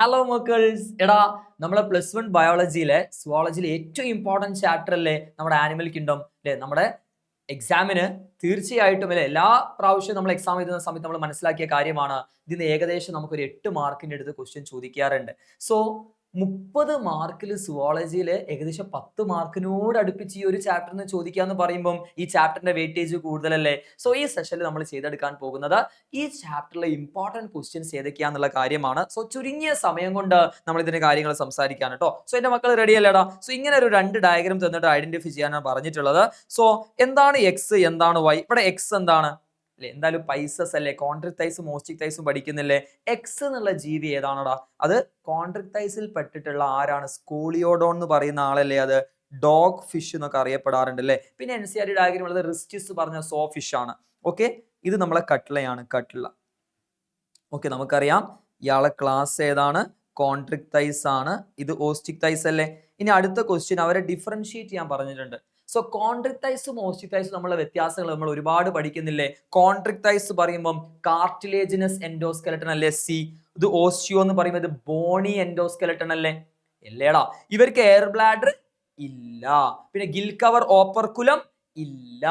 Hello മക്കൾസ്, എടാ നമ്മളെ +1 ബയോളജിയിലെ സുവോളജിയിലെ ഏറ്റവും ഇമ്പോർട്ടൻറ്റ് ചാപ്റ്റർ അല്ലേ നമ്മുടെ ആനിമൽ കിങ്ഡം അല്ലേ? നമ്മുടെ എക്സാമിന് തീർച്ചയായിട്ടും അല്ലെ എല്ലാ പ്രാവശ്യവും നമ്മൾ എക്സാം എഴുതുന്ന സമയത്ത് നമ്മൾ മനസ്സിലാക്കിയ കാര്യമാണ്. ഇതിന് ഏകദേശം നമുക്കൊരു 8 മാർക്കിൻ്റെ അടുത്ത് ക്വസ്റ്റ്യൻ ചോദിക്കാറുണ്ട്. സോ 30 മാർക്കിൽ സുവോളജിയിൽ ഏകദേശം 10 മാർക്കിനോട് അടുപ്പിച്ച് ഈ ഒരു ചാപ്റ്ററിന് ചോദിക്കാന്ന് പറയുമ്പം ഈ ചാപ്റ്ററിന്റെ വെയിറ്റേജ് കൂടുതലല്ലേ? സോ ഈ സെഷനിൽ നമ്മൾ ചെയ്തെടുക്കാൻ പോകുന്നത് ഈ ചാപ്റ്ററിലെ ഇമ്പോർട്ടൻറ്റ് ക്വസ്റ്റ്യൻസ് ഏതൊക്കെയാന്നുള്ള കാര്യമാണ്. സോ ചുരുങ്ങിയ സമയം കൊണ്ട് നമ്മൾ ഇതിന്റെ കാര്യങ്ങൾ സംസാരിക്കാൻ കേട്ടോ. സോ എന്റെ മക്കൾ റെഡി അല്ലേടാ? സോ ഇങ്ങനെ ഒരു 2 ഡയഗ്രാം തന്നിട്ട് ഐഡന്റിഫൈ ചെയ്യാനാണ് പറഞ്ഞിട്ടുള്ളത്. സോ എന്താണ് എക്സ്, എന്താണ് വൈ? ഇവിടെ എക്സ് എന്താണ് അല്ലെ? എന്തായാലും പൈസസ് അല്ലേ, കോൺട്രിക്ടൈസും ഓസ്റ്റിക്ടൈസും പഠിക്കുന്നില്ലേ? എക്സ് എന്നുള്ള ജീവി ഏതാണടാ? അത് കോൺട്രിക്ടൈസിൽ പെട്ടിട്ടുള്ള ആരാണ്? സ്കൂളിയോഡോൺ എന്ന് പറയുന്ന ആളല്ലേ അത്? ഡോഗ് ഫിഷ് എന്നൊക്കെ അറിയപ്പെടാറുണ്ട് അല്ലേ? പിന്നെ NCERT ഡയഗ്രാം ഉള്ളത് റിസ്റ്റിസ് പറഞ്ഞ സോ ഫിഷ് ആണ്. ഓക്കെ, ഇത് നമ്മളെ കട്ട്ലയാണ്, കട്ട്ല. ഓക്കെ, നമുക്കറിയാം ഇയാളെ ക്ലാസ് ഏതാണ്? കോൺട്രിക്ടൈസ് ആണ്. ഇത് ഓസ്റ്റിക്ടൈസ് അല്ലേ? ഇനി അടുത്ത ക്വസ്റ്റ്യൻ അവരെ ഡിഫറൻഷിയേറ്റ് ചെയ്യാൻ പറഞ്ഞിട്ടുണ്ട്. സോ കോൺട്രിക്ടൈസും ഓസ്റ്റിക്ടൈസും നമ്മളെ വ്യത്യാസങ്ങൾ നമ്മൾ ഒരുപാട് പഠിക്കുന്നില്ലേ? കോൺട്രിക്ടൈസ് പറയുമ്പം കാർട്ടിലേജിനസ് എൻഡോസ്കെലട്ടൺ അല്ലേ? സി. ഇത് ഓസ്റ്റിയോ എന്ന് പറയുമ്പോൾ ഇത് ബോണി എൻഡോസ്കെലട്ടൺ അല്ലേ? അല്ലേടാ? ഇവർക്ക് എയർ ബ്ലാഡർ ഇല്ല. പിന്നെ ഗിൽ കവർ ഓപ്പർക്കുലം ഇല്ല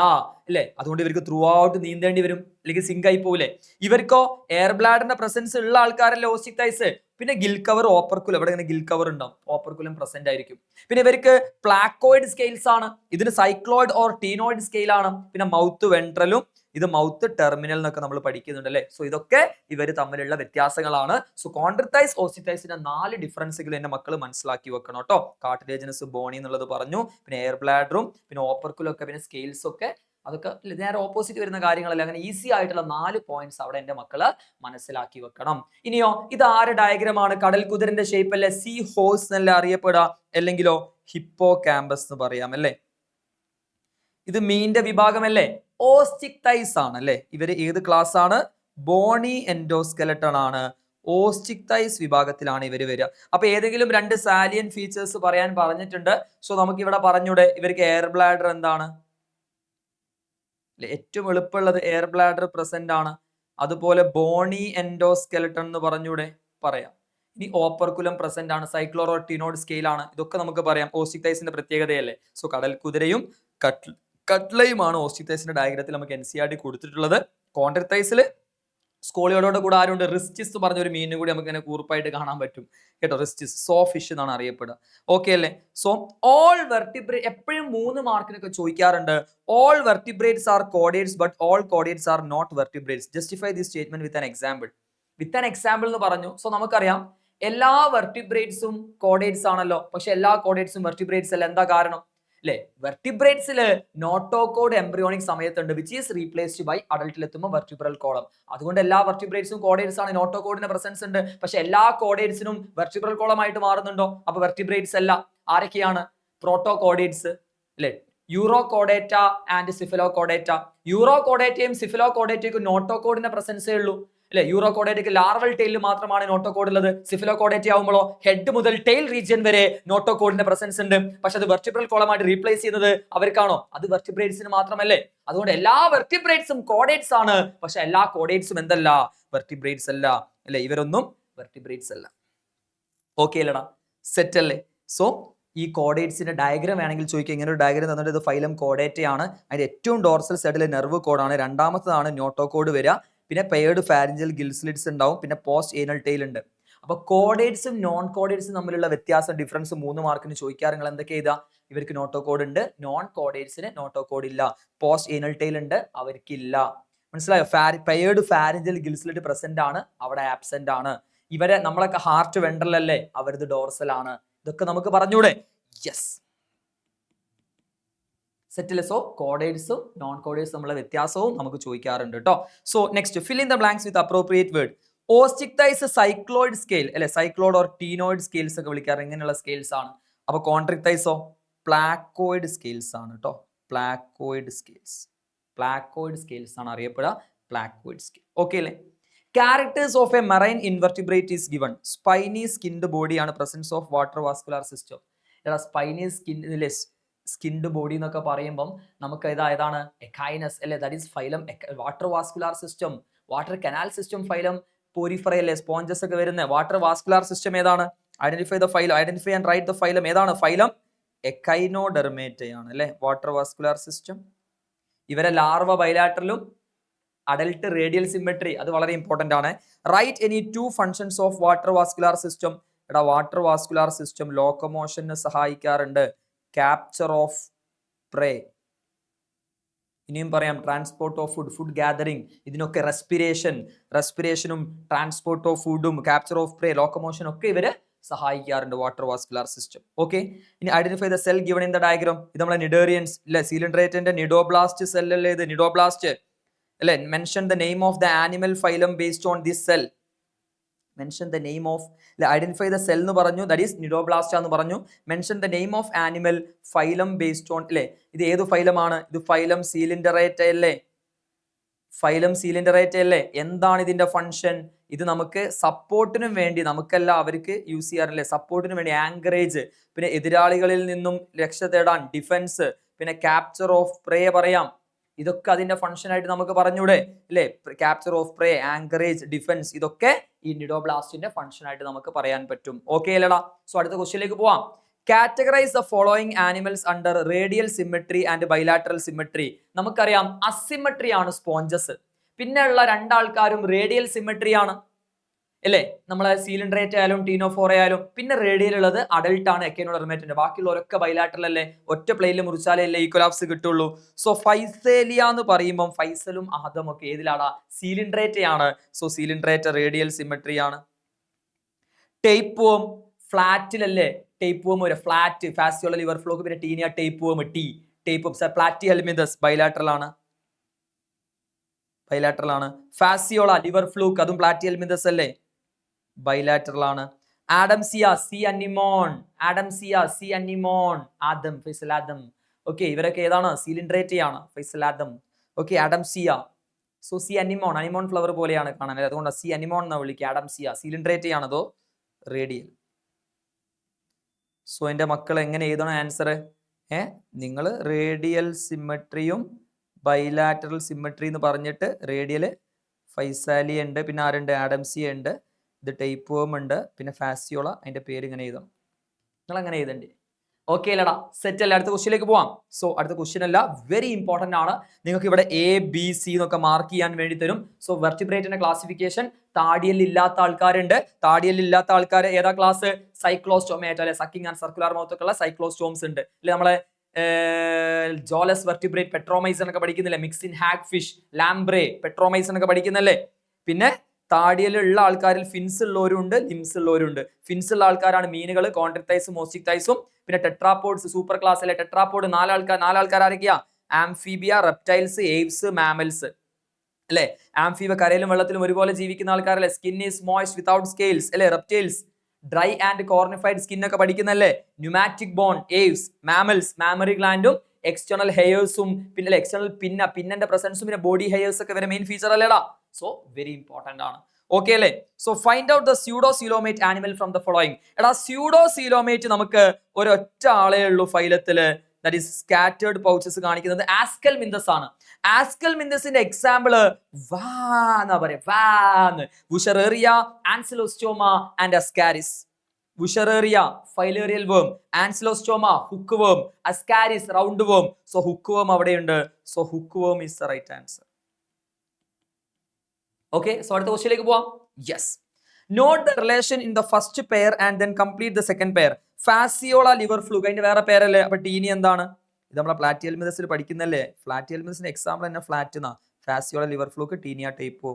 അല്ലേ? അതുകൊണ്ട് ഇവർക്ക് ത്രൂ ഔട്ട് നീന്തേണ്ടി വരും, അല്ലെങ്കിൽ സിങ്ക് ആയി പോവില്ലേ? ഇവർക്കോ എയർ ബ്ലാഡറിന്റെ പ്രസൻസ് ഉള്ള ആൾക്കാരല്ലേ ഓസ്റ്റിക്ടൈസ്. പിന്നെ ഗിൽ കവർ ഓപ്പർക്കുലം, ഇവിടെ ഇങ്ങനെ ഗിൽ കവർ ഉണ്ടാവും, ഓപ്പർക്കുലം പ്രസന്റ് ആയിരിക്കും. പിന്നെ ഇവർക്ക് പ്ലാക്കോയിഡ് സ്കെയിൽസ് ആണ്, ഇതിന് സൈക്ലോയിഡ് ഓർ ടീനോയിഡ് സ്കെയിൽ ആണ്. പിന്നെ മൗത്ത് വെൻട്രലും ഇത് മൗത്ത് ടെർമിനൽ എന്നൊക്കെ നമ്മൾ പഠിക്കുന്നുണ്ട് അല്ലേ? സോ ഇതൊക്കെ ഇവർ തമ്മിലുള്ള വ്യത്യാസങ്ങളാണ്. സോ കോൺട്രിക്ടൈസ് ഓസ്റ്റിക്ടൈസിന്റെ 4 ഡിഫറൻസുകൾ എന്റെ മക്കൾ മനസ്സിലാക്കി വെക്കണം കേട്ടോ. കാർട്ടിലേജിനസ് ബോണി എന്നുള്ളത് പറഞ്ഞു, പിന്നെ എയർ ബ്ലാഡറും പിന്നെ ഓപ്പർക്കുലും ഒക്കെ, പിന്നെ സ്കെയിൽസ് ഒക്കെ, അതൊക്കെ നേരെ ഓപ്പോസിറ്റ് വരുന്ന കാര്യങ്ങളല്ല. അങ്ങനെ ഈസി ആയിട്ടുള്ള 4 പോയിന്റ്സ് അവിടെ എന്റെ മക്കള് മനസ്സിലാക്കി വെക്കണം. ഇനിയോ, ഇത് ആര് ഡയഗ്രമാണ്? കടൽ കുതിരന്റെ ഷേപ്പ് അല്ലേ? സീ ഹോഴ്സ് എന്നല്ല അറിയപ്പെടുക, അല്ലെങ്കിലോ ഹിപ്പോ ക്യാമ്പസ് എന്ന് പറയാം അല്ലേ? ഇത് മീനിന്റെ വിഭാഗമല്ലേ? ഓസ്റ്റിക്ടൈസ് ആണ് അല്ലേ? ഇവര് ഏത് ക്ലാസ് ആണ്? ബോണി എൻഡോസ്കെലട്ടൺ ആണ്. ഓസ്റ്റിക്ടൈസ് വിഭാഗത്തിലാണ് ഇവര് വരിക. അപ്പൊ ഏതെങ്കിലും 2 സാലിയൻ ഫീച്ചേഴ്സ് പറയാൻ പറഞ്ഞിട്ടുണ്ട്. സോ നമുക്ക് ഇവിടെ പറഞ്ഞൂടെ, ഇവർക്ക് എയർ ബ്ലാഡർ എന്താണ്? ഏറ്റവും എളുപ്പമുള്ളത് എയർ ബ്ലാഡർ പ്രസന്റ് ആണ്. അതുപോലെ ബോണി എൻഡോസ്കെലട്ടൺ എന്ന് പറഞ്ഞൂടെ? പറയാം. ഇനി ഓപ്പർക്കുലം പ്രസന്റ് ആണ്, സൈക്ലോറോട്ടിനോഡ് സ്കെയിൽ ആണ്. ഇതൊക്കെ നമുക്ക് പറയാം, ഓസ്റ്റിക്ടൈസിന്റെ പ്രത്യേകതയല്ലേ? സോ കടൽ കുതിരയും കട്ട്ലയുമാണ് ഓസ്റ്റിക്ടൈസിന്റെ ഡയഗ്രത്തിൽ നമുക്ക് NCERT കൊടുത്തിട്ടുള്ളത്. കോൺട്രിക്ടൈസിൽ സ്കോളിയോടോടെ കൂടെ ആരുണ്ട്? റിസ്റ്റിസ് പറഞ്ഞ ഒരു മീനിന് കൂടി നമുക്ക് ഇങ്ങനെ കൂർപ്പായിട്ട് കാണാൻ പറ്റും കേട്ടോ. റിസ്റ്റിസ് സോ ഫിഷ് എന്നാണ് അറിയപ്പെടുക. ഓക്കെ അല്ലേ? സോ ഓൾ വെർട്ടിബ്രേറ്റ് എപ്പോഴും 3 മാർക്കിനൊക്കെ ചോദിക്കാറുണ്ട്. All vertebrates are chordates but all chordates are not vertebrates. Justify this statement with an example. With an example എന്ന് പറഞ്ഞു. സോ നമുക്കറിയാം എല്ലാ വെർട്ടിബ്രേറ്റ്സും കോഡേറ്റ്സ് ആണല്ലോ, പക്ഷെ എല്ലാ കോഡേറ്റ്സും വെർട്ടിബ്രേറ്റ്സ് അല്ല. എന്താ കാരണം അല്ലെ? വെർട്ടിബ്രേറ്റ്സില് നോട്ടോകോഡ് എംബ്രിയോണിക് സമയത്തുണ്ട്, വിച്ച് ഈസ് റീപ്ലേസ്ഡ് ബൈ അഡൽട്ടിൽ എത്തുമ്പോൾ വെർട്ടിബ്രൽ കോളം. അതുകൊണ്ട് എല്ലാ വെർട്ടിബ്രേറ്റ്സും കോഡേറ്റ്സ് ആണ്. നോട്ടോകോഡിന്റെ പ്രസൻസ് ഉണ്ട്, പക്ഷെ എല്ലാ കോഡേറ്റ്സിനും വെർട്ടിബ്രൽ കോളം ആയിട്ട് മാറുന്നുണ്ടോ? അപ്പൊ വെർട്ടിബ്രേറ്റ്സ് അല്ല. ആരൊക്കെയാണ്? പ്രോട്ടോകോഡേറ്റ്സ് അല്ലെ? Urochordata and cephalochordata. യൂറോ കോഡേറ്റയും സിഫിലോ കോഡേറ്റയ്ക്കും നോട്ടോകോഡിന്റെ പ്രസൻസേ ഉള്ളൂ അല്ലെ? യൂറോ കോഡേറ്റയ്ക്ക് ലാർവൽ ടെയിലിൽ മാത്രമാണ് നോട്ടോകോഡ് ഉള്ളത്. സിഫിലോ കോഡേറ്റ ആവുമ്പോഴോ ഹെഡ് മുതൽ ടെയിൽ റീജിയൻ വരെ നോട്ടോകോഡിന്റെ പ്രസൻസ് ഉണ്ട്. പക്ഷെ അത് വെർട്ടിബ്രൽ കോളമായിട്ട് റീപ്ലേസ് ചെയ്യുന്നത് അവർക്കാണോ? അത് വെർട്ടിബ്രേറ്റ്സിന് മാത്രമല്ലേ? അതുകൊണ്ട് എല്ലാ വെർട്ടിബ്രേറ്റ്സും കോഡേറ്റ്സ് ആണ്, പക്ഷെ എല്ലാ കോഡേറ്റ്സും എന്തല്ല? വെർട്ടിബ്രേറ്റ്സ് അല്ല അല്ലെ? ഇവരൊന്നും വെർട്ടിബ്രേറ്റ്സ് അല്ല. ഓക്കെ അല്ലടാ? സെറ്റ് അല്ലേ? സോ ഈ കോഡേറ്റ്സിന്റെ ഡയഗ്രാം വേണമെങ്കിൽ ചോദിക്കുക. ഇങ്ങനെ ഒരു ഡയഗ്രാം തന്നിട്ട് ഇത് ഫൈലം കോഡേറ്റയാണ്. അതിന്റെ ഏറ്റവും ഡോർസൽ സൈഡിലെ നെർവ് കോഡാണ്. രണ്ടാമത്തതാണ് നോട്ടോകോഡ് വരിക. പിന്നെ പെയർഡ് ഫാരിഞ്ചൽ ഗിൽസ്ലിറ്റ്സ് ഉണ്ടാവും. പിന്നെ പോസ്റ്റ് ഏനൽ ടെയിൽ ഉണ്ട്. അപ്പൊ കോഡേറ്റ്സും നോൺ കോഡേറ്റ്സും തമ്മിലുള്ള വ്യത്യാസം, ഡിഫറൻസ് 3 മാർക്കിന് ചോദിക്കാറ്. നിങ്ങൾ എന്തൊക്കെ ചെയ്താ? ഇവർക്ക് നോട്ടോകോഡ് ഉണ്ട്, നോൺ കോഡേറ്റ്സിന് നോട്ടോകോഡ് ഇല്ല. പോസ്റ്റ് ഏനൽ ടെയിൽ ഉണ്ട്, അവർക്കില്ല. മനസ്സിലായോ? പെയർഡ് ഫാരിഞ്ചൽ ഗിൽസ്ലിറ്റ് പ്രസന്റ് ആണ്, അവിടെ ആബ്സെന്റ് ആണ്. ഇവരെ നമ്മളൊക്കെ ഹാർട്ട് വെൻട്രലല്ലേ, അവരത് ഡോർസൽ ആണ്. ഇതൊക്കെ നമുക്ക് പറഞ്ഞൂടെ? യെസ്, സെറ്റില്. സോ കോഡേറ്റ്സും നോൺ കോഡേറ്റ്സും തമ്മിലുള്ള വ്യത്യാസവും നമുക്ക് ചോദിക്കാറുണ്ട് കേട്ടോ. So next, fill in the blanks with appropriate word. Osteichthyes cycloid scale അല്ലെ? സൈക്ലോയിഡ് ഓർ ടീനോയിഡ് സ്കെയിൽസ് ഒക്കെ വിളിക്കാറ് ഇങ്ങനെയുള്ള സ്കെയിൽസ് ആണ്. അപ്പൊ കോൺട്രിക്ടൈസോ പ്ലാക്കോയിഡ് സ്കെയിൽസ് ആണ് കേട്ടോ. പ്ലാക്കോയിഡ് സ്കെയിൽസ്, പ്ലാക്കോയിഡ് സ്കെയിൽസ് ആണ് അറിയപ്പെടുക. Placoid scale. ഓക്കെ അല്ലേ? Characters of a marine invertebrate is given. Spiny skinned ബോഡിയാണ്, presence of water vascular system. Spiny skinned body എന്നൊക്കെ പറയുമ്പം നമുക്ക് ഏതാണ്? എക്കൈനസ് അല്ലെ? That is phylum water vascular system. Water canal system phylum porifera അല്ലേ, sponges ഒക്കെ വരുന്നത്. വാട്ടർ വാസ്കുലാർ സിസ്റ്റം ഏതാണ്? Identify the phylum, identify and write the phylum. ഏതാണ് ഫൈലം? എക്കൈനോഡെർമേറ്റയാണ് അല്ലെ വാട്ടർ വാസ്കുലാർ സിസ്റ്റം. ഇവരെ ലാർവ ബൈലാറ്ററലും അഡൽട്ട് റേഡിയൽ സിമെട്രി, അത് വളരെ ഇമ്പോർട്ടന്റ് ആണ്. Write any 2 functions of water vascular system. എടാ വാട്ടർ വാസ്കുലാർ സിസ്റ്റം ലോക്കോമോഷന് സഹായിക്കാറുണ്ട്. ക്യാപ്ചർ ഓഫ് പ്രേ, ഇനിയും പറയാം transport of food, food gathering, ഇതിനൊക്കെ റെസ്പിറേഷനും ട്രാൻസ്പോർട്ട് ഓഫ് ഫുഡും ക്യാപ്ചർ ഓഫ് പ്രേ ലോക്കോമോഷൻ ഒക്കെ ഇവര് സഹായിക്കാറുണ്ട് വാട്ടർ വാസ്കുലാർ സിസ്റ്റം. ഓക്കെ, ഇനി identify the cell given in the diagram. ഇത് നമ്മളെ നിഡേറിയൻസ് അല്ലെ, സീലിൻഡ്രേറ്റന്റെ നിഡോബ്ലാസ്റ്റ് സെൽ അല്ലേ ഇത്, നിഡോബ്ലാസ്റ്റ് അല്ലെ. Mention the name of the animal phylum based on this cell. Mention the name of, identify the cell എന്ന് പറഞ്ഞു, that is cnidoblast എന്ന് പറഞ്ഞു. Mention the name of animal phylum based on അല്ലെ. ഇത് ഏത് ഫൈലമാണ്? ഇത് ഫൈലം സീലിൻഡറേറ്റ അല്ലേ, ഫൈലം സീലിൻഡറേറ്റ അല്ലേ. എന്താണ് ഇതിന്റെ ഫംഗ്ഷൻ? ഇത് നമുക്ക് സപ്പോർട്ടിനും വേണ്ടി, നമുക്കല്ല അവർക്ക് യൂസ് ചെയ്യാറില്ലേ, സപ്പോർട്ടിനും വേണ്ടി ആങ്കറേജ്, പിന്നെ എതിരാളികളിൽ നിന്നും രക്ഷ തേടാൻ ഡിഫൻസ്, പിന്നെ ക്യാപ്ചർ ഓഫ് പ്രേ പറയാം. ഇതൊക്കെ അതിന്റെ ഫംഗ്ഷൻ ആയിട്ട് നമുക്ക് പറഞ്ഞൂടെ അല്ലെ. Capture of pray, anchorage, defence, ഇതൊക്കെ ഈ നിഡോബ്ലാസ്റ്റിന്റെ ഫംഗ്ഷൻ ആയിട്ട് നമുക്ക് പറയാൻ പറ്റും. ഓക്കെ അല്ലടാ. സോ അടുത്ത ക്വസ്റ്റ്യനിലേക്ക് പോവാം. Categorize the following animals under radial symmetry and bilateral symmetry. നമുക്കറിയാം അസിമെട്രി ആണ് സ്പോഞ്ചസ്, പിന്നെ ഉള്ള രണ്ടാൾക്കാരും റേഡിയൽ സിമെട്രി ആണ് അല്ലേ. നമ്മളെ സീലിൻഡ്രേറ്റ് ആയാലും ടീനോഫോറ ആയാലും. പിന്നെ റേഡിയൽ ഉള്ളത് അഡൽട്ട് ആണ്, എക്കൈനോഡെർമേറ്റന്റെ. ബാക്കിയുള്ളവരൊക്കെ ബൈലാറ്ററൽ അല്ലേ, ഒറ്റ പ്ലെയിനിൽ മുറിച്ചാലേ അല്ലേ ഈക്വലാപ്സ് കിട്ടുള്ളൂ. സോ ഫൈസേലിയ എന്ന് പറയുമ്പോൾ ഫൈസലും ആദം ഒക്കെ ഏതിലാടാ? സീലിൻഡ്രേറ്റ ആണ്. സോ സീലിൻഡ്രേറ്റ റേഡിയൽ സിമെട്രി ആണ്. ടേപ്പ് വോം ഫ്ലാറ്റിലല്ലേ, ടേപ്പ് വോം ഒരു ഫ്ലാറ്റ്, ഫാസിയോള ലിവർ ഫ്ലോക്ക്, പിന്നെ Taenia tape worm T, tape Platyhelminthes bilateral ആണ്, ബൈലാറ്ററൽ ആണ്. ഫാസിയോള ലിവർ ഫ്ലൂക്ക് അതും പ്ലാറ്റി ഹെൽമിന്തസ് അല്ലേ, ബൈലാറ്ററൽ ആണ്. Adamsia sea anemone, Adamsia sea anemone, Adam Faisal Adam. Okay, ഇവരൊക്കെ ഏതാണ്? സീലിൻഡ്രേറ്റ ആണ്, Faisal Adam. Okay, Adamsia. So sea anemone, anemone flower പോലെയാണ് കാണാൻ, അതുകൊണ്ട് സി അനിമോൺ എന്ന് വിളിക്കുക. ആഡംസിയ സീലിൻഡ്രേറ്റ ആണതോ റേഡിയൽ. സോ എന്റെ മക്കൾ എങ്ങനെ എഴുതണം ആൻസർ? നിങ്ങൾ റേഡിയൽ സിമെട്രിയും ബൈലാറ്ററൽ സിമെട്രി എന്ന് പറഞ്ഞിട്ട് റേഡിയൽ ഫൈസാലിയ ഉണ്ട്, പിന്നെ ആരുണ്ട്? ആഡംസിയ ഉണ്ട്, ഇത് ടേപ്പ് വോം ഉണ്ട്, പിന്നെ ഫാസിയോള. അതിന്റെ പേര് ഇങ്ങനെ എഴുതണം, നിങ്ങൾ അങ്ങനെ എഴുതണ്ടേ? ഓക്കെ അല്ലടാ, സെറ്റ് അല്ല. അടുത്ത ക്വസ്റ്റ്യനിലേക്ക് പോവാം. സോ അടുത്ത ക്വസ്റ്റ്യൻ അല്ല, വെരി ഇമ്പോർട്ടന്റ് ആണ്. നിങ്ങൾക്ക് ഇവിടെ ABC എന്നൊക്കെ മാർക്ക് ചെയ്യാൻ വേണ്ടി തരും. സോ വെർട്ടിബ്രേറ്റിന്റെ ക്ലാസിഫിക്കേഷൻ, താടിയൽ ഇല്ലാത്ത ആൾക്കാരുണ്ട്. താടിയൽ ഇല്ലാത്ത ആൾക്കാർ ഏതാ ക്ലാസ്? സൈക്ലോസ്റ്റോമേറ്റ അല്ലെ, സക്കിംഗ് ആൻഡ് സർക്കുലർ മൗത്ത് ഒക്കെ ഉള്ള സൈക്ലോസ്റ്റോംസ് ഉണ്ട് അല്ലെ. നമ്മളെ ജോലസ് വെർട്ടിബ്രേറ്റ് പെട്രോമൈസൺ ഒക്കെ പഠിക്കുന്നില്ലേ, മിക്സിൻ ഹാഗ് ഫിഷ്, ലാംബ്രേ, പെട്രോമൈസൺ ഒക്കെ പഠിക്കുന്നല്ലേ. പിന്നെ താടിയലുള്ള ആൾക്കാരിൽ ഫിൻസ് ഉള്ളവരും ഉണ്ട്, ലിംസ് ഉള്ളവരും ഉണ്ട്. ഫിൻസ് ഉള്ള ആൾക്കാരാണ് മീനുകൾ, കോൺട്രിക്ടൈസും ഓസ്റ്റിക്ടൈസും. പിന്നെ ടെട്രാപോഡ്സ് സൂപ്പർ ക്ലാസ് അല്ലെ. ടെട്രാപോഡ് നാലാൾക്കാർ ആരൊക്കെയാ? ആംഫീബിയ, റെപ്റ്റൈൽസ്, ഏവ്സ്, മാമൽസ് അല്ലെ. ആംഫീബിയ കരയിലും വെള്ളത്തിലും ഒരുപോലെ ജീവിക്കുന്ന ആൾക്കാരല്ലേ. Skin is moist without scales അല്ലെ, reptiles. Dry and cornified skin ഒക്കെ പഠിക്കുന്നല്ലേ. Pneumatic bone, aves. Mammals mammary ഗ്ലാൻഡും എക്സ്റ്റേണൽ ഹെയേഴ്സും, പിന്നെ എക്സ്റ്റേണൽ പിന്നന്റെ പ്രസൻസും, പിന്നെ ബോഡി ഹെയേഴ്സ് ഒക്കെ വരെ മെയിൻ ഫീച്ചർ അല്ലേടാ. സോ വെരി ഇമ്പോർട്ടന്റ് ആണ്. ഓക്കെ അല്ലേ. So find out the pseudocoelomate animal from the following. എടാ സ്യൂഡോസീലോമേറ്റ് നമുക്ക് ഒരൊറ്റ ആളേ ഉള്ളൂ ഫൈലത്തില്, ദാറ്റ് ഈസ് സ്കാറ്റേർഡ് പൗച്ചസ് കാണിക്കുന്നത്. ആസ്കൽ മിന്തസ് ആണ്. ആസ്കൽ മിന്തസിന്റെ എക്സാമ്പിള് വാ എന്നാ പറയാ, വാന്ന്. Wuchereria, Ancylostoma and Ascaris. Wuchereria filarial worm, Ancylostoma hook worm, Ascaris round worm. So hook worm അവിടെയുണ്ട്. So hook worm is the right answer. Okay, so അടുത്ത ക്വസ്റ്റ്യനിലേക്ക് പോവാം. Yes, note the relation in the first pair and then complete the second pair. Fasciola liver fluke അതിന്റെ വേറെ പേരല്ലേ. അപ്പൊ Taenia എന്താണ്? ഇത് നമ്മളെ പ്ലാറ്റിയൽമിതസിൽ പഠിക്കുന്നല്ലേ. പ്ലാറ്റിയൽമിതസിന്റെ എക്സാമ്പിൾ തന്നെ ഫ്ലാറ്റ് എന്നാ. Fasciola liver fluke, Taenia tape.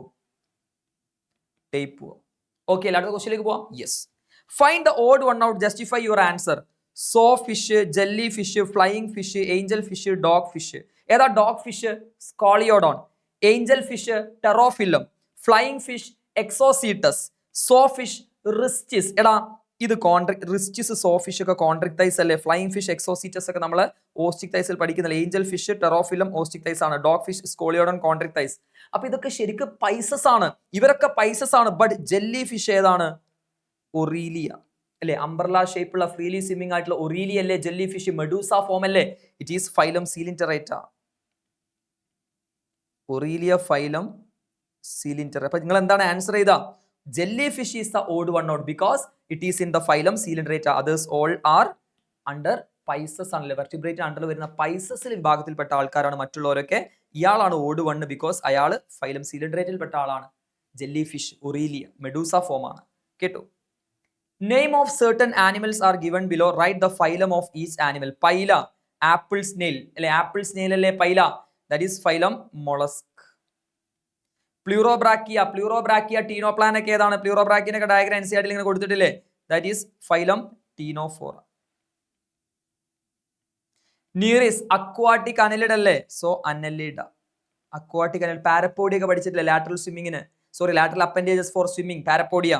Okay, അടുത്ത ക്വസ്റ്റ്യനിലേക്ക് പോവാം. Yes, find the odd one out, justify your answer. Saw fish, jelly fish, flying fish, angel fish, dog fish. ഏതാ dog fish? Scoliodon. Angel fish Pterophyllum, flying fish Exocoetus, saw fish Pristis. എടാ ഇത് റിസ്റ്റിസ്, so fish ഒക്കെ കോൺട്രിക്ടൈസ് അല്ലേ. Flying fish exocoetus ഒക്കെ നമ്മൾ ഓസ്റ്റിക്ടൈസിൽ പഠിക്കുന്നില്ല. Angel fish Pterophyllum Osteichthyes ആണ്. Dog fish Scoliodon Chondrichthyes. അപ്പൊ ഇതൊക്കെ ശരിക്കും പൈസസ് ആണ്, ഇവരൊക്കെ പൈസസ് ആണ്. ബട്ട് ജെല്ലി ഫിഷ് ഏതാണ്? ഒറീലിയ അല്ലെ. അംബ്രല ഷേപ്പുള്ള ഫ്രീലി സ്വിമ്മിംഗ് ആയിട്ടുള്ള ഒറീലിയ അല്ലേ ജെല്ലി ഫിഷ്. മെഡൂസ ഫോം അല്ലേ. It is phylum Coelenterata. Aurelia phylum Coelenterata. അപ്പൊ നിങ്ങൾ എന്താണ് ആൻസർ ചെയ്താ? Jelly fish is the odd one out because it is in the phylum Coelenterata. Others all are under Pisces ആണല്ലേ, vertebrate under വരുന്ന പൈസസിൽ വിഭാഗത്തിൽപ്പെട്ട ആൾക്കാരാണ് മറ്റുള്ളവരൊക്കെ. ഇയാളാണ് ഓഡ് വണ്ണ് ബിക്കോസ് അയാൾ ഫൈലം സീലൻഡ്രേറ്റിൽപ്പെട്ട ആളാണ്. Jelly fish, Aurelia, Medusa form ആണ് കേട്ടോ. Name of certain animals are given below. Write the phylum of each animal. Pila, apple snail അല്ലെ, ആപ്പിൾ സ്നെയിൽ അല്ലേ Pila, that is phylum mollusc. Pleurobrachia ടീനോപ്ലാൻ ഒക്കെ ഏതാണ്? പ്ലൂറോബ്രാക്കിന്റെ ഡയഗ്രം NCERT ഇങ്ങനെ കൊടുത്തിട്ടില്ലേ, that is phylum Ctenophora. Nereis aquatic annelid അല്ലേ, so Annelida. Aquatic annelid. Parapodia ഒക്കെ പഠിച്ചിട്ടില്ലേ ലാറ്ററൽ സ്വിമ്മിങ്ങിന്, sorry lateral appendages for swimming, parapodia.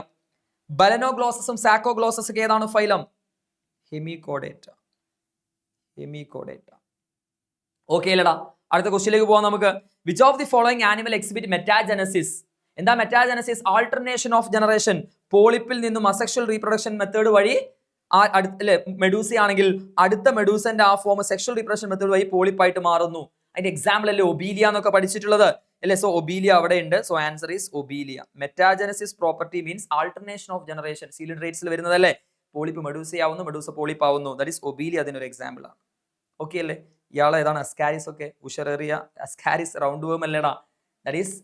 ബലനോഗ്ലോസസും സാക്കോഗ്ലോസസ് ഒക്കെ ഏതാണ് ഫൈലം? ഹെമികോഡേറ്റ. ഓക്കെ അല്ലടാ. അടുത്ത ക്വസ്റ്റ്യനിലേക്ക് പോവാം നമുക്ക്. Which of the following animal exhibit metagenesis? എന്താ മെറ്റാജനസിസ്? Alternation of generation. പോളിപ്പിൽ നിന്നും അസെക്ഷൽ റീപ്രൊഡക്ഷൻ മെത്തേഡ് വഴി അല്ലെ, മെഡൂസ ആണെങ്കിൽ അടുത്ത മെഡൂസന്റെ ആ ഫോം സെക്ഷൽ റീപ്രൊഡക്ഷൻ മെത്തേഡ് വഴി പോളിപ്പായിട്ട് മാറുന്നു. അതിന്റെ എക്സാമ്പിൾ അല്ലേ ഒബീലിയ എന്നൊക്കെ പഠിച്ചിട്ടുള്ളത് അല്ലേ. സോ ഒബീലിയ അവിടെ ഉണ്ട്. So answer is Obelia. Metagenesis property means alternation of generation. സീലിൻഡ്രേറ്റ്സിൽ വരുന്നതല്ലേ, പോളിപ്പ് മെഡൂസയാവുന്നു, മെഡൂസ പോളിപ്പ് ആവുന്നു. That is Obelia. അതിനൊരു എക്സാമ്പിൾ ആണ്. ഓക്കെ അല്ലേ. ഇയാളെ ഏതാണ്? അസ്കാരിസ് ഒക്കെ. ഉഷറേറിയ അസ്കാരിസ് റൗണ്ട് വേം അല്ലേടാ, ദാറ്റ് ഈസ്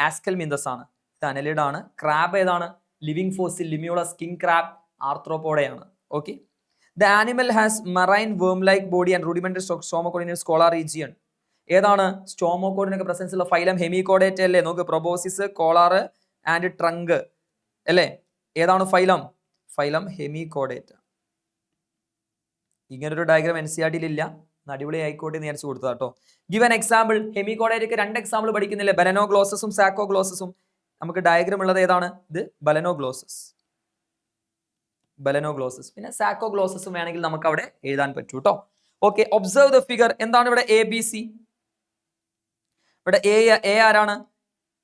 ആസ്കൽമിന്തസ് ആണ്. ഇത് അനലിഡ് ആണ്. ക്രാബ് ഏതാണ്? Living fossil, Limulus, king crab, ആർത്രോപോഡയാണ്. Okay. The animal has marine worm like body and rudimentary stomochord in collar region. ഏതാണ്? സ്റ്റോമോകോഡിനൊക്കെ പ്രസൻസ് ഉള്ള ഫൈലം ഹെമികോഡേറ്റ അല്ലേ. നോക്ക്, പ്രൊബോസിസ്, കോളാറ് ആൻഡ് ട്രങ്ക് അല്ലേ. ഏതാണ് ഫൈലം? Phylum Hemichordata. ഇങ്ങനൊരു ഡയഗ്രാം NCERT ഇല്ല, അടിപൊളി ആയിക്കോട്ടെ എന്ന് വിചാരിച്ചു കൊടുത്തതാ കേട്ടോ. Given example. ഹെമികോഡേറ്റയ്ക്ക് 2 എക്സാമ്പിൾ പഠിക്കുന്നില്ലേ, ബലനോഗ്ലോസസും സാക്കോഗ്ലോസസും. നമുക്ക് ഡയഗ്രാം ഉള്ളത് ഏതാണ്? ഇത് ബലനോഗ്ലോസസ്. പിന്നെ സാക്കോഗ്ലോസസും വേണമെങ്കിൽ നമുക്ക് അവിടെ എഴുതാൻ പറ്റൂ കേട്ടോ. ഓക്കെ. Observe the figure. എന്താണ് ഇവിടെ ABC? ഇവിടെ എ ആരാണ്?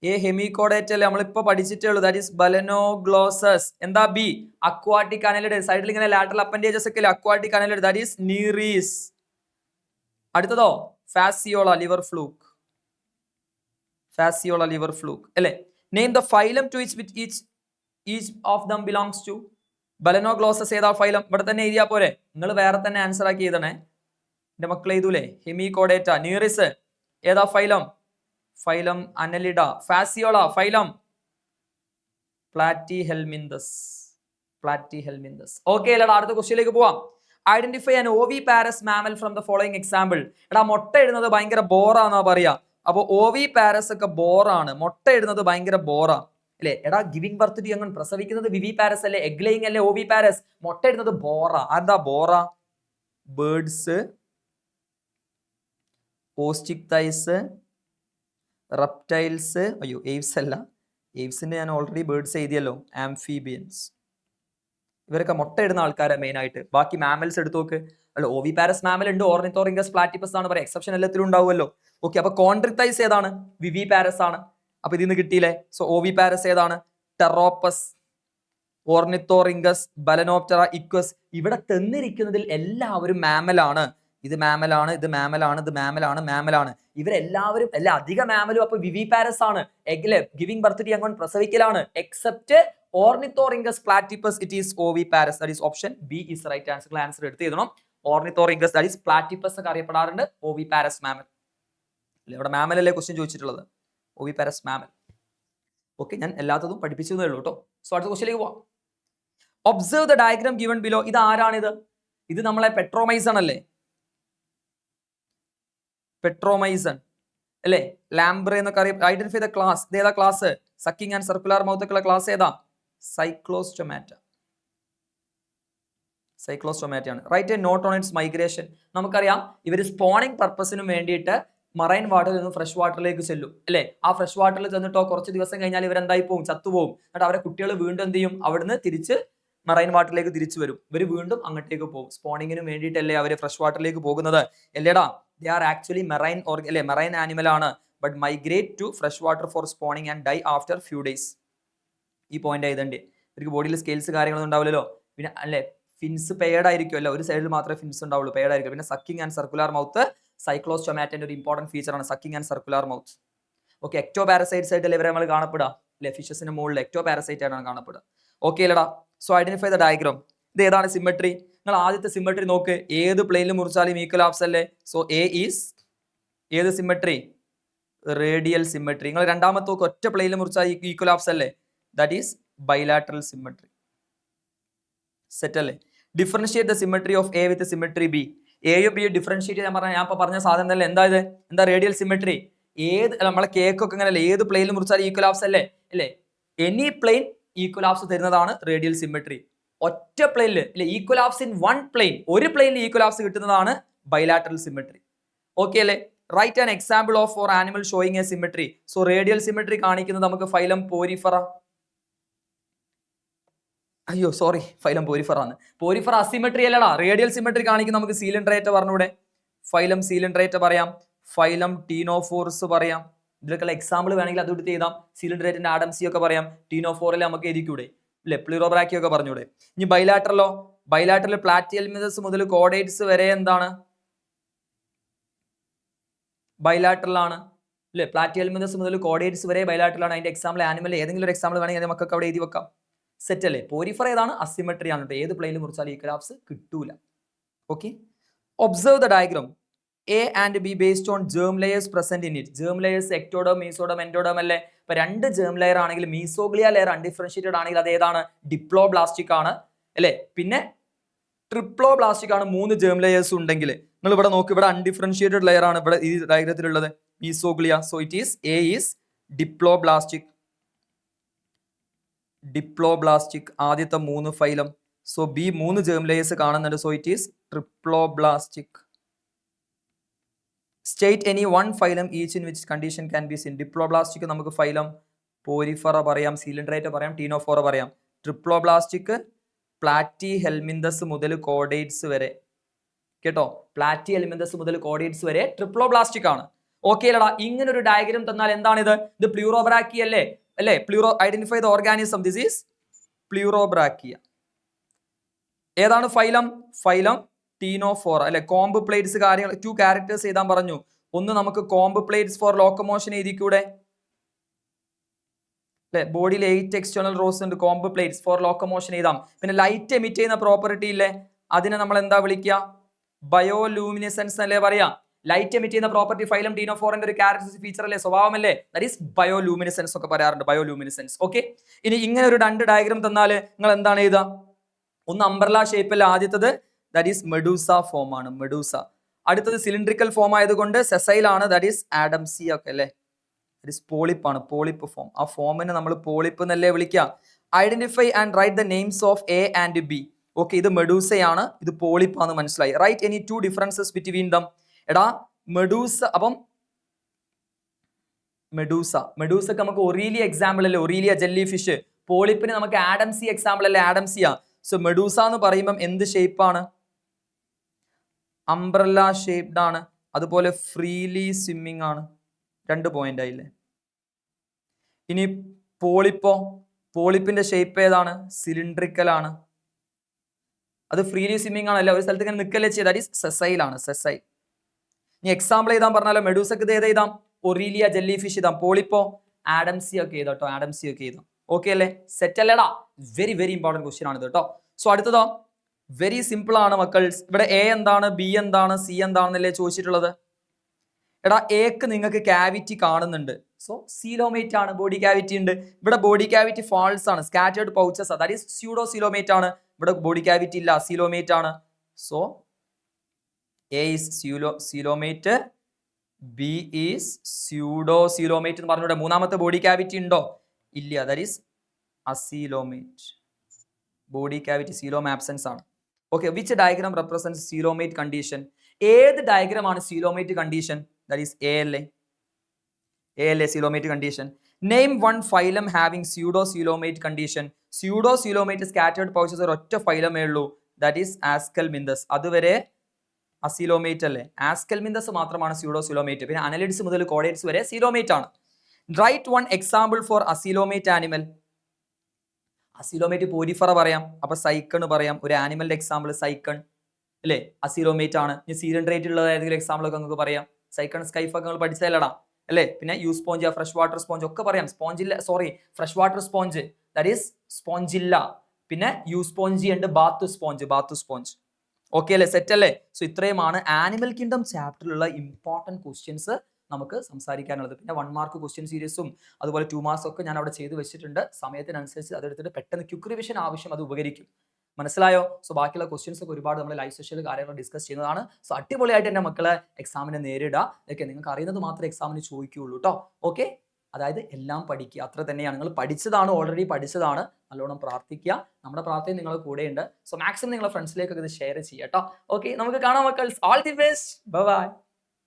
എ ഹെമികോഡേറ്റ അല്ലേ, നമ്മളിപ്പോ പഠിച്ചിട്ടേ ഉള്ളൂ. That is Balanoglossus. എന്താ ബി? Aquatic annelid. സൈഡിൽ ഇങ്ങനെ ലാറ്ററൽ അപ്പൻഡേജസ് ഒക്കെ aquatic annelid, that is Nereis. അടുത്തതോ ഫാസിയോള ലിവർ ഫ്ലൂക്ക്. അല്ലേ. Name the phylum to each of them belongs to. Balanoglossus ഏതാ ഫൈലം? ഇവിടെ തന്നെ എഴുതിയാ പോരെ, നിങ്ങൾ വേറെ തന്നെ ആൻസർ ആക്കി എഴുതണേ. എന്റെ മക്കൾ എഴുതൂലേ. ഹെമികോഡേറ്റ. നീറിസ് ഏതാ phylum? Phylum Annelida. Fasciola phylum Platyhelminthes. Okay അല്ലടാ. അടുത്ത ക്വസ്റ്റ്യനിലേക്ക് പോവാം. Identify an oviparous mammal from the following example. എടാ മുട്ട ഇടുന്നത് ഭയങ്കര ബോറാന്നാ പറയാ. അപ്പൊ ഓവിപാരസ് ഒക്കെ ബോറാണ്, മുട്ട ഇടുന്നത് ഭയങ്കര ബോറാ അല്ലേ. എടാ ഗിവിംഗ് ബർത്ത് ടു യങ്, പ്രസവിക്കുന്നത് വിവിപാരസ് അല്ലേ, എഗ് ലേയിങ് അല്ലേ ഓവിപാരസ്. മുട്ട ഇടുന്നത് ബോറാ. എന്താ ബോറാ? ബേർഡ്സ്, ഓസ്റ്റിക്തൈസ്, റെപ്റ്റൈൽസ്, അയ്യോ എയ്വ്സ് അല്ല, എയ്വ്സിന്റെ ഞാൻ ഓൾറെഡി ബേർഡ്സ് എഴുതിയല്ലോ, ആംഫീബിയൻസ്. ഇവരൊക്കെ മുട്ട ഇടുന്ന ആൾക്കാരെ മെയിൻ ആയിട്ട്. ബാക്കി മാമൽസ് എടുത്തു നോക്ക്. അല്ല ഓവിപാരസ് മാമൽ ഉണ്ട്, ഓർണിത്തോറിംഗസ് പ്ലാറ്റിപ്പസ് ആണ് പറയാം, എക്സെപ്ഷൻ എല്ലാത്തിലും ഉണ്ടാവുമല്ലോ. ഓക്കെ. അപ്പൊ കോൺട്രിക്തൈസ് ഏതാണ്? വിവിപാരസ് ആണ്. അപ്പൊ ഇതിന്ന് കിട്ടിയില്ലേ. സോ ഓവിപാരസ് ഏതാണ്? ടെറോപ്പസ്, ഓർണിത്തോറിംഗസ്, ബലനോപ്റ്ററ, ഇക്വസ്. ഇവിടെ തന്നിരിക്കുന്നതിൽ എല്ലാവരും മാമലാണ്. ഇത് മാമലാണ്, ഇത് മാമലാണ്, ഇത് മാമലാണ്. ഇവരെല്ലാവരും അധിക മാമലും അപ്പൊ വിവിപാരസ് ആണ്. എഗ്ലെ ഗിവിംഗ് ബർത്ത് ടു യങ് പ്രസവിക്കലാണ്. Except Ornithorhynchus platypus, it is oviparous. That is option B is right answer. Answer എടുത്ത് എഴുതണം. ഓർണിത്തോറിംഗസ് ദാറ്റ് ഈസ് പ്ലാറ്റിപ്പസ് ഒക്കെ അറിയപ്പെടാറുണ്ട്. ഓവിപാരസ് മാമൽ അല്ലേ. ഇവിടെ മാമൽ അല്ലേ ക്വസ്റ്റ്യൻ ചോദിച്ചിട്ടുള്ളത്. ഓവിപാരസ് മാമൽ. ഓക്കെ. ഞാൻ എല്ലാത്തതും പഠിപ്പിച്ചതേ ഉള്ളൂ കേട്ടോ. സോ അടുത്ത ക്വസ്റ്റ്യനിലേക്ക് പോവാം. Observe the diagram given below. ഇത് ആരാണിത്? ഇത് നമ്മളെ പെട്രോമൈസൺ അല്ലേ. പെട്രോമൈസൺ അല്ലേ. ലാംബ്രെ എന്നൊക്കെ അറിയാം. Identify the class. ഇത് ഏതാ class? Sucking and circular mouth ഒക്കെ ഉള്ള ക്ലാസ് ഏതാ? സൈക്ലോസ്റ്റൊമാറ്റ ആണ്. Write a note on its migration. നമുക്കറിയാം ഇവർ സ്പോണിംഗ് പർപ്പസിനും വേണ്ടിയിട്ട് മറൈൻ വാട്ടറിൽ നിന്നും ഫ്രഷ് വാട്ടറിലേക്ക് ചെല്ലും അല്ലേ. ആ ഫ്രഷ് വാട്ടറിൽ ചെന്നിട്ടോ കുറച്ച് ദിവസം കഴിഞ്ഞാൽ ഇവരെന്തായി പോകും? ചത്തുപോകും. എന്നിട്ട് അവരെ കുട്ടികൾ വീണ്ടും എന്ത് ചെയ്യും? അവിടുന്ന് തിരിച്ച് മറൈൻ വാട്ടറിലേക്ക് തിരിച്ചു വരും. ഇവർ വീണ്ടും അങ്ങോട്ടേക്ക് പോകും. സ്പോണിങ്ങിന് വേണ്ടിയിട്ടല്ലേ അവർ ഫ്രഷ് വാട്ടറിലേക്ക് പോകുന്നത് അല്ലേടാ. ദേ ആർ ആക്ച്വലി മെറൈൻ അല്ലെ, മെറൈൻ ആനിമൽ ആണ്. But migrate to fresh water for spawning and die after few days. ഈ പോയിന്റ് ആയതുണ്ട്. ഇവർക്ക് ബോഡിയിൽ സ്കെയിൽസ് കാര്യങ്ങളൊന്നും ഉണ്ടാവില്ലല്ലോ. പിന്നെ അല്ലെ ഫിൻസ് പെയർഡ് ആയിരിക്കും അല്ല, ഒരു സൈഡിൽ മാത്രമേ ഫിൻസ് ഉണ്ടാവുള്ളൂ, പെയർഡ് ആയിരിക്കും. പിന്നെ സക്കിംഗ് ആൻഡ് സർക്കുലർ മൗത്ത് സൈക്ലോസ്റ്റൊമാറ്റന്റെ ഒരു ഇമ്പോർട്ടന്റ് ഫീച്ചർ ആണ് sucking and circular mouth. Okay. Ecto parasites ആയിട്ടല്ലേ ഇവരെ നമ്മൾ കാണപ്പെടുക അല്ലെ, ഫിഷസിന്റെ മുകളിൽ എക്ടോ പാരസൈറ്റ് ആയിട്ടാണ് കാണപ്പെടുക. ഓക്കെ അല്ലടാ? So identify the diagram. ഇത് ഏതാണ് സിമെട്രി? നിങ്ങൾ ആദ്യത്തെ സിമെട്രി നോക്ക്, ഏത് പ്ലെയിനിൽ മുറിച്ചാലും ഈക്വലാപ്സ് അല്ലേ? സോ എ ഈസ് ഏത് സിമെട്രി? Radial symmetry. നിങ്ങൾ രണ്ടാമത്തെ നോക്ക്, ഒറ്റ പ്ലെയിനിൽ മുറിച്ചാൽ ഈക്വലാപ്സ് അല്ലേ? That is bilateral symmetry. Set അല്ലേ? Differentiate the symmetry of A with symmetry B. എയും ബി ഡിഫറൻഷിയേറ്റ് ഞാൻ പറഞ്ഞ സാധനം തന്നെ എന്താ ഇത്? എന്താ റേഡിയൽ സിമെട്രി? ഏത് നമ്മളെ കേക്കൊക്കെ ഇങ്ങനെ അല്ലേ, ഏത് പ്ലെയിനിൽ മുറിച്ചാൽ ഈക്വലാപ്സ് അല്ലേ? അല്ലേ, എനി പ്ലെയിൻ ഈക്വലാപ്സ് തരുന്നതാണ് റേഡിയൽ സിമെട്രി. ഒറ്റ പ്ലെയിനിൽ അല്ലെ, ഈക്വലാപ്സ് ഇൻ വൺ പ്ലെയിൻ, ഒരു പ്ലെയിനിൽ ഈക്വലാപ്സ് കിട്ടുന്നതാണ് ബൈലാറ്ററൽ സിമെട്രി. ഓക്കെ അല്ലേ? Write an example of for animal showing asymmetry. So radial symmetry കാണിക്കുന്നത് നമുക്ക് ഫൈലം പോരിഫറ. അയ്യോ സോറി, ഫൈലം പോരിഫറ ആണ്. പോരിഫറ അസിമെട്രി അല്ലടാ, റേഡിയൽ സിമെട്രി കാണിക്കുന്ന നമുക്ക് സീലിൻഡ്രേറ്റ പറഞ്ഞൂടെ? ഫൈലം സീലിൻഡ്രേറ്റ പറയാം, ഫൈലം ടീനോഫോർസ് പറയാം. ഇതിലൊക്കെയുള്ള എക്സാമ്പിൾ വേണമെങ്കിൽ അത് എടുത്ത് എഴുതാം. സീലിൻഡ്രേറ്റിന്റെ ആഡംസി ഒക്കെ പറയാം, ടീനോഫോറിൽ നമുക്ക് എഴുതിക്കൂടെ? അല്ലെ, പ്ലൂറോബ്രാക്കി ഒക്കെ പറഞ്ഞൂടെ? ഇനി ബൈലാറ്ററലോ? ബൈലാറ്ററൽ പ്ലാറ്റിയൽമിതസ് മുതൽ കോഡേറ്റ്സ് വരെ എന്താണ്? ബൈലാറ്ററൽ ആണ് അല്ലെ. പ്ലാറ്റിയൽമിതസ് മുതൽ കോഡേറ്റ്സ് വരെ ബൈലാറ്ററൽ ആണ്. അതിന്റെ എക്സാമ്പിൾ ആനിമൽ ഏതെങ്കിലും ഒരു എക്സാമ്പിൾ വേണമെങ്കിൽ നമുക്ക് അവിടെ എഴുതി വെക്കാം. സെറ്റ് അല്ലേ? പോരിഫർ ഏതാണ്? അസിമെട്രി ആണ്. ഏത് പ്ലെയിനിൽ മുറിച്ചാൽ ഈക്വലാപ്സ് കിട്ടൂല. Okay, observe the diagram. A and be based on germ layers present in it. Germ layers ectoderm, mesoderm, endoderm അല്ലേ? ഇപ്പൊ രണ്ട് ജേം ലെയർ ആണെങ്കിൽ മീസോഗ്ലിയ ലെയർ അൺഡിഫറൻഷിയേറ്റഡ് ആണെങ്കിൽ അത് ഏതാണ്? ഡിപ്ലോബ്ലാസ്റ്റിക് ആണ് അല്ലെ. പിന്നെ ട്രിപ്ലോബ്ലാസ്റ്റിക് ആണ്. 3 ജേം ലെയേഴ്സ് ഉണ്ടെങ്കിൽ നിങ്ങൾ ഇവിടെ നോക്ക്, ഇവിടെ അൺഡിഫറൻഷിയേറ്റഡ് ലെയർ ആണ് ഇവിടെ ഈ ഡയഗ്രത്തിലുള്ളത്, mesoglea. So it is A is diploblastic. Diploblastic ആദ്യത്തെ 3 phylum. So B 3 germ layers കാണുന്നുണ്ട്. So it is triploblastic. State any one phylum each in which condition can be seen. Diploblastic നമുക്ക് phylum Porifera പറയാം, Coelenterata പറയാം, Ctenophora പറയാം. Triploblastic Platyhelminthes മുതൽ chordates വരെ കേട്ടോ. Platyhelminthes മുതൽ chordates വരെ ട്രിപ്ലോബ്ലാസ്റ്റിക് ആണ്. ഓക്കെ അല്ലടാ? ഇങ്ങനെ ഒരു ഡയഗ്രാം തന്നാൽ എന്താണിത്? ഇത് പ്ലൂറോബ്രാക്കി അല്ലേ? അല്ലേ, പ്ലൂറോ identify the organism. This is Pleurobrachia. ഏതാണ് ഫൈലം? ഫൈലം ടീനോഫോറ അല്ലെ. കോംബ് പ്ലേറ്റ്സ് കാര്യങ്ങൾ 2 ക്യാരക്ടേഴ്സ് എഴുതാൻ പറഞ്ഞു. ഒന്ന് നമുക്ക് കോംബ് പ്ലേറ്റ്സ് ഫോർ ലോക്കോമോഷൻ എഴുതിക്കൂടെ? അല്ലെ, ബോഡിയിൽ 8 എക്സ്റ്റേണൽ റോസ് ഉണ്ട്. കോംബ് പ്ലേറ്റ്സ് ഫോർ ലോക്കോമോഷൻ എഴുതാം. പിന്നെ ലൈറ്റ് എമിറ്റ് ചെയ്യുന്ന പ്രോപ്പർട്ടി ഇല്ലേ, അതിനെ നമ്മൾ എന്താ വിളിക്കുക? ബയോലൂമിനിസെൻസ് അല്ലേ പറയാ. ലൈറ്റ് എമിറ്റ് ചെയ്യുന്ന പ്രോപ്പർട്ടി ഫൈലം ടീനോഫോറിന്റെ ഒരു ക്യാരക്ടറിസ്റ്റിക് ഫീച്ചർ അല്ലേ, സ്വഭാവമല്ലേ? ദാറ്റ് ഈസ് ബയോലൂമിനിസെൻസ് ഒക്കെ പറയാറുണ്ട്, ബയോലൂമിനിസെൻസ്. ഓക്കെ, ഇനി ഇങ്ങനെ ഒരു 2 ഡയഗ്രാം തന്നാൽ നിങ്ങൾ എന്താണ് എഴുതുക? ഒന്ന് അംബ്രല ഷേപ്പിൽ ആദ്യത്തത്, ദാറ്റ് ഈസ് മെഡൂസ ഫോം ആണ്, മെഡൂസ. അടുത്തത് സിലിണ്ട്രിക്കൽ ഫോം ആയതുകൊണ്ട് സെസൈൽ ആണ്, ദാറ്റ് ഈസ് ആഡംസി ഒക്കെ അല്ലേ. ദാറ്റ് ഈസ് പോളിപ്പ് ആണ്, പോളിപ്പ് ഫോം. ആ ഫോമിനെ നമ്മൾ പോളിപ്പ് എന്നല്ലേ വിളിക്കുക. Identify and write the names of A and B. Okay, ഇത് മെഡൂസയാണ്, ഇത് പോളിപ്പ് ആണ്, മനസ്സിലായി? Write any 2 differences between them. എടാ മെഡൂസ, അപ്പം മെഡൂസക്ക് നമുക്ക് ഒറീലിയ എക്സാമ്പിൾ അല്ലേ, ഒറീലിയ ജെല്ലി ഫിഷ്. പോളിപ്പിന് നമുക്ക് ആഡംസി എക്സാമ്പിൾ അല്ലേ, ആഡംസിയ. സോ മെഡൂസ എന്ന് പറയുമ്പം എന്ത് ഷേപ്പാണ്? അംബ്രല്ല ഷേപ്ഡ് ആണ്. അതുപോലെ ഫ്രീലി സ്വിമ്മിങ് ആണ്. 2 പോയിന്റ് ആയില്ലേ. ഇനി പോളിപ്പോ? പോളിപ്പിന്റെ ഷേപ്പ് ഏതാണ്? സിലിണ്ട്രിക്കൽ ആണ്. അത് ഫ്രീലി സ്വിമ്മിങ് ആണല്ലേ, ഒരു സ്ഥലത്ത് ഇങ്ങനെ നിൽക്കല്ലേ ചെയ്യുക. ദാറ്റ് ഈസ് സെസൈൽ ആണ്, സെസൈൽ. ഇനി എക്സാമ്പിൾ എഴുതാൻ പറഞ്ഞാലോ, മെഡൂസക്ക് ഇത് എഴുതാം, ഒറീലിയ ജെല്ലി ഫിഷ് എഴുതാം. പോളിപ്പോ ആഡംസി ഒക്കെ എഴുതാം കേട്ടോ, ആഡംസി ഒക്കെ എഴുതാം. ഓക്കെ അല്ലേ? സെറ്റ് അല്ലേടാ? വെരി വെരി ഇമ്പോർട്ടന്റ് ക്വസ്റ്റ്യൻ ആണ് ഇത് കേട്ടോ. സോ അടുത്തതോ വെരി സിമ്പിൾ ആണ് മക്കൾ. ഇവിടെ എ എന്താണ്, ബി എന്താണ്, സി എന്താണെന്നല്ലേ ചോദിച്ചിട്ടുള്ളത്. എടാ എക്ക് നിങ്ങൾക്ക് ക്യാവിറ്റി കാണുന്നുണ്ട്. സോ സീലോമേറ്റ് ആണ്, ബോഡി ക്യാവിറ്റി ഉണ്ട്. ഇവിടെ ബോഡി ക്യാവിറ്റി ഫാൾസ് ആണ്, scattered pouches, that is pseudocoelomate ആണ്. ഇവിടെ ബോഡി ക്യാവിറ്റി ഇല്ല, സീലോമേറ്റ് ആണ്. So A is coelomate, B is pseudocoelomate എന്ന് പറഞ്ഞൂടെ. മൂന്നാമത്തെ ബോഡി ക്യാവിറ്റി ഉണ്ടോ? ഇല്ല, that is acoelomate. Body cavity coelom absence ആണ്. Okay, which diagram represent coelomate condition? ഏത് ഡയഗ്രാം ആണ് coelomate condition? That is A അല്ലേ, എ അല്ലേ coelomate condition. Name one phylum having pseudo coelomate condition. Pseudo coelomate scattered pouches ഒരൊറ്റ ഫൈലമേ ഉള്ളൂ, that is aschelminthes. അതുവരെ acoelomate അല്ലേ. Aschelminthes മാത്രമാണ് pseudo coelomate. പിന്നെ അനലിഡ്സ് മുതൽ കോഡേറ്റ്സ് വരെ സീലോമേറ്റ് ആണ്. Write one example for acoelomate animal. Acoelomate Porifera പറയാം, അപ്പൊ സൈക്കൺ പറയാം. ഒരു ആനിമലിന്റെ എക്സാമ്പിൾ സൈക്കൺ അല്ലേ, അസീലോമേറ്റ് ആണ്. ഇനി സീലിൻഡ്രേറ്റ് ഉള്ള ഏതെങ്കിലും എക്സാമ്പിൾ ഒക്കെ നമുക്ക് പറയാം. സൈക്കൺ സ്കൈഫ് ഒക്കെ നിങ്ങൾ പഠിച്ചതല്ലടാ. അല്ലേ? പിന്നെ Euspongia, fresh water sponge ഒക്കെ പറയാം. Spongilla, sorry, fresh water sponge that is Spongilla. പിന്നെ യു സ്പോഞ്ചി ഉണ്ട്, ബാത്ത് സ്പോഞ്ച്. ഓക്കെ അല്ലേ? സെറ്റ് അല്ലേ? സോ ഇത്രയുമാണ് ആനിമൽ കിങ്ഡം ചാപ്റ്ററിലുള്ള ഇമ്പോർട്ടൻറ്റ് ക്വസ്റ്റ്യൻസ് നമുക്ക് സംസാരിക്കാനുള്ളത്. പിന്നെ 1 മാർക്ക് ക്വസ്റ്റ്യൻ സീരീസും അതുപോലെ 2 മാർക്സ് ഒക്കെ ഞാൻ അവിടെ ചെയ്തു വെച്ചിട്ടുണ്ട്. സമയത്തിനനുസരിച്ച് അതെടുത്തിട്ട് പെട്ടെന്ന് ക്വിക്ക് റിവിഷൻ ആവശ്യം അത് ഉപകരിക്കും. മനസ്സിലായോ? സോ ബാക്കിയുള്ള ക്വസ്റ്റ്യൻസ് ഒക്കെ ഒരുപാട് നമ്മൾ ലൈവ് സെഷനിൽ കാര്യങ്ങൾ ഡിസ്കസ് ചെയ്യുന്നതാണ്. സോ അടിപൊളിയായിട്ട് എൻ്റെ മക്കളെ എക്സാമിനെ നേരിടുക. ഓക്കെ, നിങ്ങൾക്ക് അറിയുന്നത് മാത്രമേ എക്സാമിന് ചോദിക്കുകയുള്ളൂ കേട്ടോ. ഓക്കെ, അതായത് എല്ലാം പഠിക്കുക, അത്ര തന്നെയാണ്. നിങ്ങൾ പഠിച്ചതാണ്, ഓൾറെഡി പഠിച്ചതാണ്. നല്ലോണം പ്രാർത്ഥിക്കുക. നമ്മുടെ പ്രാർത്ഥന നിങ്ങളുടെ കൂടെയുണ്ട്. സോ മാക്സിമം നിങ്ങളുടെ ഫ്രണ്ട്സിലേക്കൊക്കെ ഇത് ഷെയർ ചെയ്യുക കേട്ടോ. ഓക്കെ, നമുക്ക് കാണാം മക്കൾ. All the best. Bye bye.